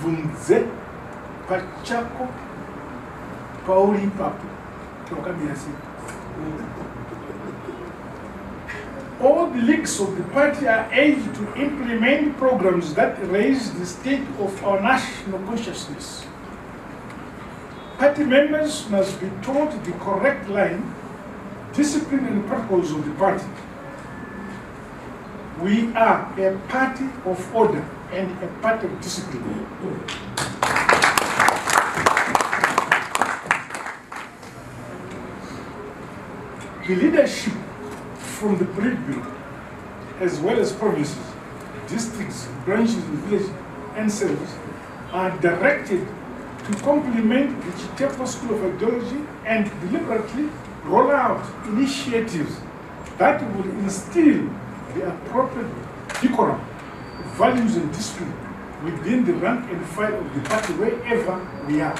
Vunze Pachako Pauri iPapo. All the leagues of the party are urged to implement programs that raise the state of our national consciousness. Party members must be taught the correct line, discipline and protocols of the party. We are a party of order and a party of discipline. The leadership from the Politburo, as well as provinces, districts, branches, villages, and service, are directed to complement the iPapo School of Ideology and deliberately roll out initiatives that will instill the appropriate decorum, values, and discipline within the rank and file of the party wherever we are.